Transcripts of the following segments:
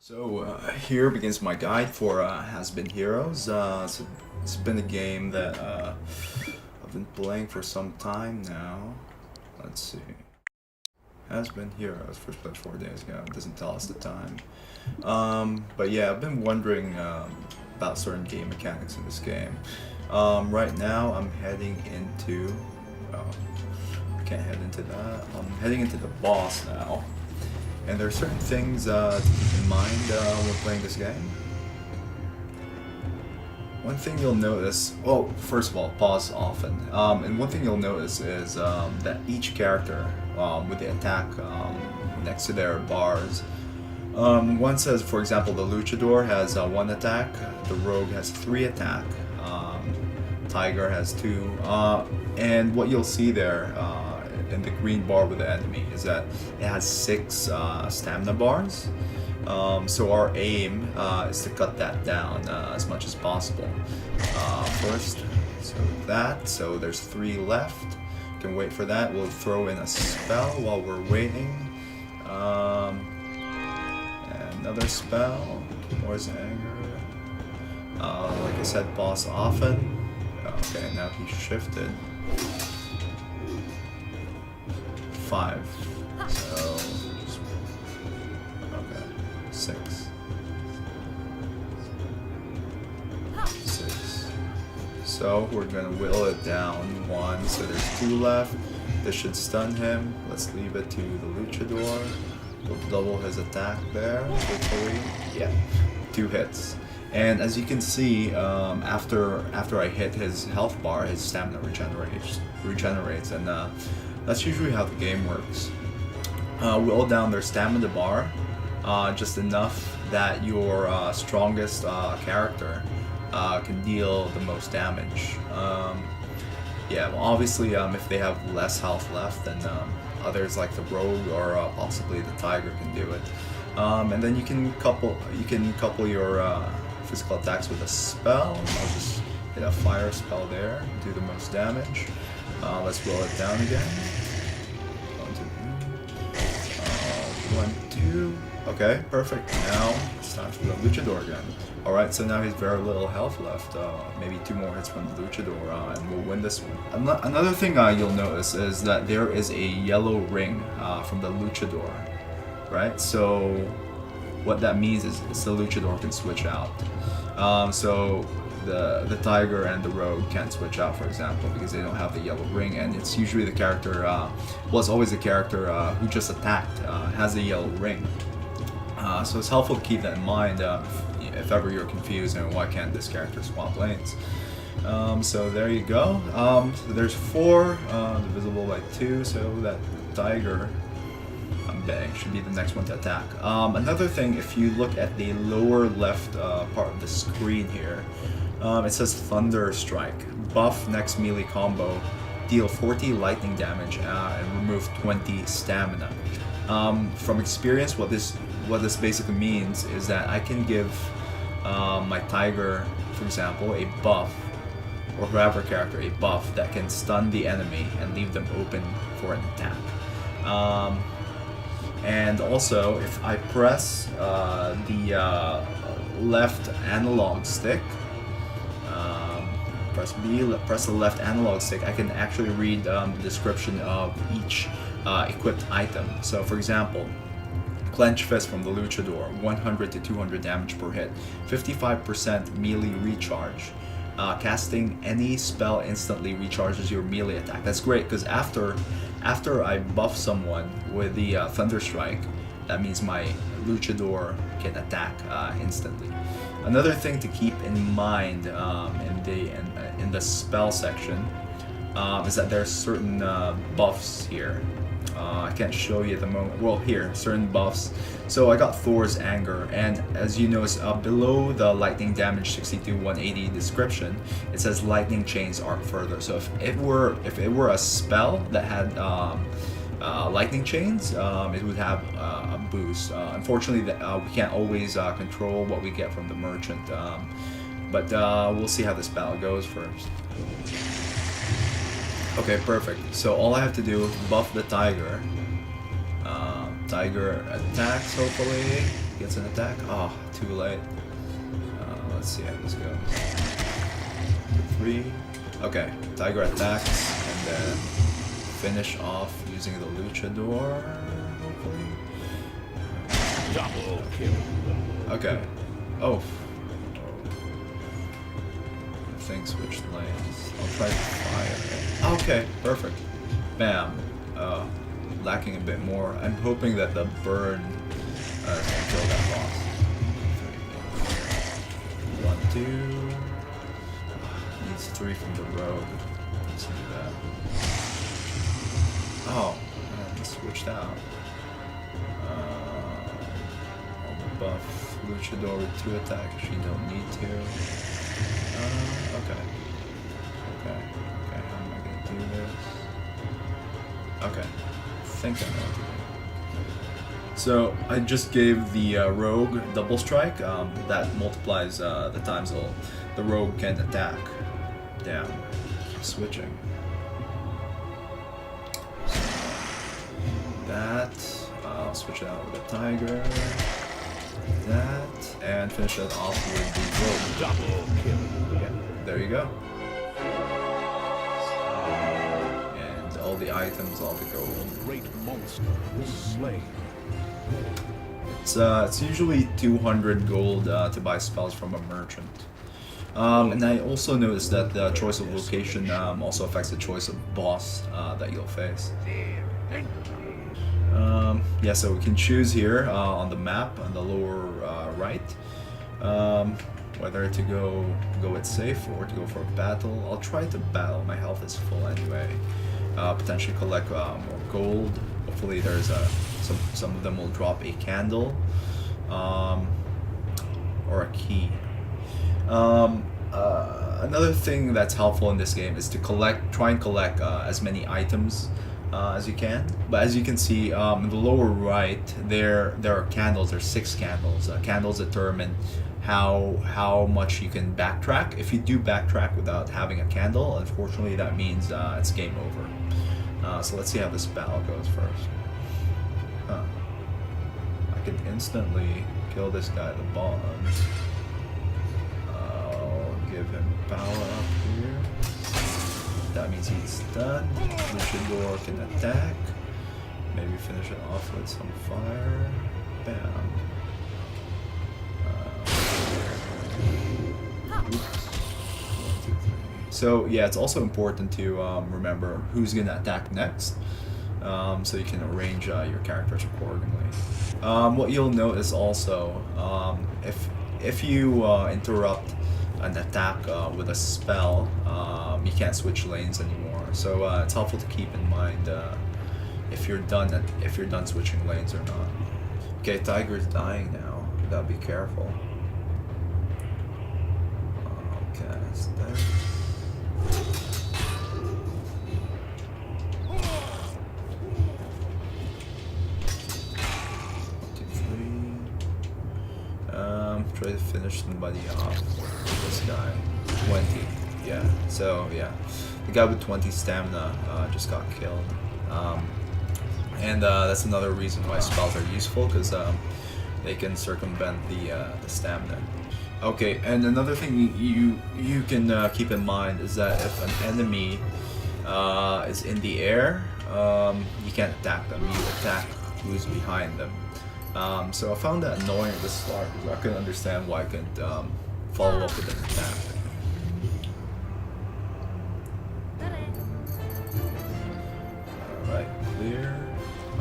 So here begins my guide for Has Been Heroes. It's been a game that I've been playing for some time now. Let's see. Has Been Heroes, first played 4 days ago. It doesn't tell us the time. But yeah, I've been wondering about certain game mechanics in this game. Right now I'm heading into... I can't head into that. I'm heading into the boss now. And there are certain things to keep in mind when playing this game. One thing you'll notice, well, first of all, pause often. And one thing you'll notice is that each character with the attack next to their bars, one says, for example, the Luchador has 1 attack, the Rogue has 3 attack, Tiger has 2, and what you'll see there in the green bar with the enemy is that it has 6 stamina bars. So our aim is to cut that down as much as possible. First, so there's 3 left. You can wait for that. We'll throw in a spell while we're waiting. Another spell. Where's anger? Like I said, boss often. Okay, now he shifted. 5. So, okay, 6. 6. So we're gonna whittle it down 1. So there's 2 left. This should stun him. Let's leave it to the Luchador. We'll double his attack there. Hopefully, yeah, 2 hits. And as you can see, after I hit his health bar, his stamina regenerates, and that's usually how the game works. Whittle down their stamina bar, just enough that your strongest character can deal the most damage. Yeah, well, obviously, if they have less health left, then others like the Rogue or possibly the Tiger can do it. And then you can couple your physical attacks with a spell. I'll just hit a fire spell there, do the most damage. Let's roll it down again. 1, 2. Okay, perfect. Now it's time for the Luchador again. Alright, so now he's very little health left. Maybe 2 more hits from the Luchador, and we'll win this one. Another thing you'll notice is that there is a yellow ring from the Luchador. Right? So what that means is the Luchador can switch out. So the Tiger and the Rogue can't switch out, for example, because they don't have the yellow ring, and it's usually the character, well, it's always the character who just attacked has the yellow ring. So it's helpful to keep that in mind if ever you're confused and why can't this character swap lanes. So there you go. So there's 4 divisible by 2, so that Tiger, I'm betting, should be the next one to attack. Another thing, if you look at the lower left part of the screen here, it says Thunder Strike. Buff next melee combo, deal 40 lightning damage and remove 20 stamina. From experience, what this basically means is that I can give my Tiger, for example, a buff, or whoever character a buff that can stun the enemy and leave them open for an attack. And also, if I press the left analog stick, press B, press the left analog stick, I can actually read the description of each equipped item. So for example, Clench Fist from the Luchador, 100 to 200 damage per hit, 55% melee recharge. Casting any spell instantly recharges your melee attack. That's great, because after I buff someone with the Thunder Strike, that means my Luchador can attack instantly. Another thing to keep in mind in the spell section is that there's certain buffs here. I can't show you at the moment. Well, here, certain buffs. So I got Thor's Anger, and as you notice, below the lightning damage 62 180 description, it says lightning chains arc further. So if it were a spell that had lightning chains, it would have a boost. Unfortunately, we can't always control what we get from the merchant, but we'll see how this battle goes first. Okay, perfect. So all I have to do is buff the Tiger. Tiger attacks, hopefully. gets an attack. Oh, too late. Let's see how this goes. 3. Okay, Tiger attacks and then finish off using the Luchador, hopefully. Double kill. Okay. Oh. The thing switched lanes. I'll try to fire. Okay, perfect. Bam. Lacking a bit more. I'm hoping that the burn can kill that boss. 1, 2. Needs 3 from the road. Let's do that. Oh, man, he switched out. I'll buff Luchador with 2 attacks if you don't need to. Okay. Okay, how am I gonna do this? Okay. I think I know what to do. So I just gave the rogue double strike. That multiplies the times the rogue can attack. Damn. Switching. That. I'll switch it out with a tiger. That. And finish it off with the rogue. Double kill. Yeah, there you go. And all the items, all the gold. Great monster slain. It's usually 200 gold to buy spells from a merchant. And I also noticed that the choice of location also affects the choice of boss that you'll face. Yeah, so we can choose here on the map on the lower right whether to go it safe or to go for a battle. I'll try to battle. My health is full anyway. Potentially collect more gold. Hopefully there's some of them will drop a candle or a key. Another thing that's helpful in this game is to try and collect as many items as you can. But as you can see in the lower right, there are candles. There's 6 candles. Candles determine how much you can backtrack. If you do backtrack without having a candle, unfortunately that means it's game over. So let's see how this battle goes first. I can instantly kill this guy at the bottom. I'll give him power up here. That means he's done. Luchador can attack. Maybe finish it off with some fire. Bam. Oops. 1, 2, 3. So yeah, it's also important to remember who's gonna attack next. So you can arrange your characters accordingly. What you'll notice also, if you interrupt an attack with a spell, you can't switch lanes anymore. So it's helpful to keep in mind if you're done switching lanes or not. Okay, Tiger's dying now. You gotta be careful. Okay, so there. Try to finish somebody off. This guy, 20. Yeah. So yeah, the guy with 20 stamina just got killed. And that's another reason why spells are useful, because they can circumvent the stamina. Okay, and another thing you can keep in mind is that if an enemy is in the air, you can't attack them. You attack who's behind them. So I found that annoying at the start because I couldn't understand why I couldn't follow up with an attack. Alright, clear.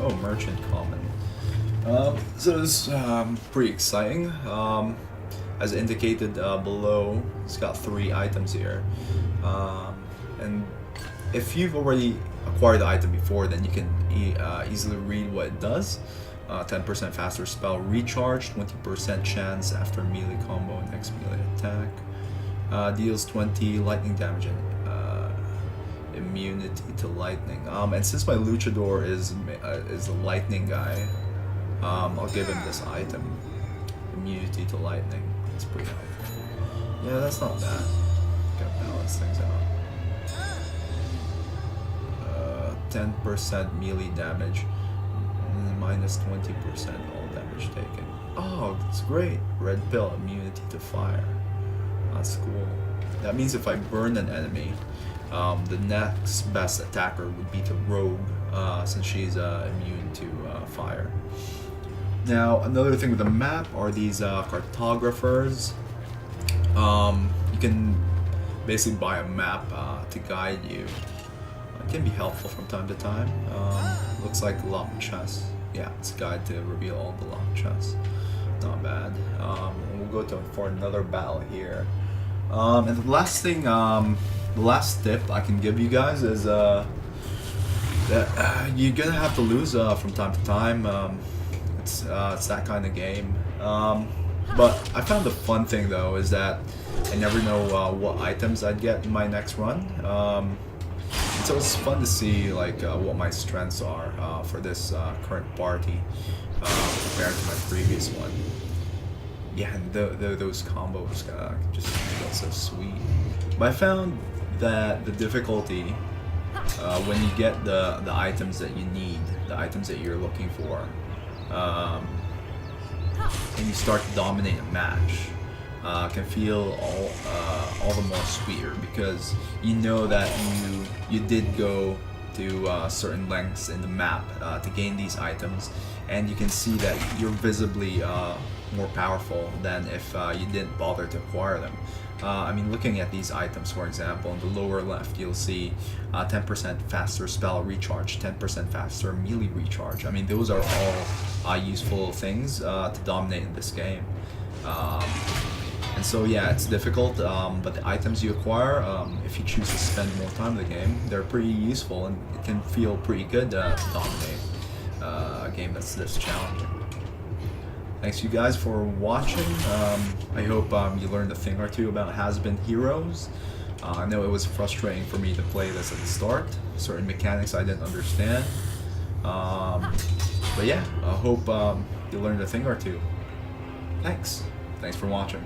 Oh, merchant common. So this is pretty exciting. As indicated below, it's got 3 items here. And if you've already acquired the item before, then you can easily read what it does. 10% faster spell recharge, 20% chance after melee combo next melee attack. Deals 20 lightning damage and immunity to lightning. And since my Luchador is a lightning guy, I'll give him this item, immunity to lightning. It's pretty helpful. Yeah, that's not bad. Gotta balance things out. 10% melee damage. Minus 20% all damage taken. Oh, that's great. Red pill, immunity to fire. That's cool. That means if I burn an enemy, the next best attacker would be the rogue, since she's immune to fire. Now, another thing with the map are these cartographers. You can basically buy a map to guide you. It can be helpful from time to time. Looks like locked chests. Yeah, it's a guide to reveal all the locked chests. Not bad. We'll go for another battle here. And the last thing, the last tip I can give you guys is that you're gonna have to lose from time to time. It's that kind of game. But I found the fun thing though is that I never know what items I'd get in my next run. And so it's fun to see like what my strengths are for this current party compared to my previous one. Yeah, and those combos just feel so sweet. But I found that the difficulty when you get the items that you need, the items that you're looking for, and you start to dominate a match, can feel all the more sweeter because you know that you did go to certain lengths in the map to gain these items, and you can see that you're visibly more powerful than if you didn't bother to acquire them. I mean, looking at these items, for example, in the lower left, you'll see 10% faster spell recharge, 10% faster melee recharge. I mean, those are all useful things to dominate in this game. And so, yeah, it's difficult, but the items you acquire, if you choose to spend more time in the game, they're pretty useful, and it can feel pretty good to dominate a game that's this challenging. Thanks you guys for watching. I hope you learned a thing or two about has-been heroes. I know it was frustrating for me to play this at the start. Certain mechanics I didn't understand. But yeah, I hope you learned a thing or two. Thanks for watching.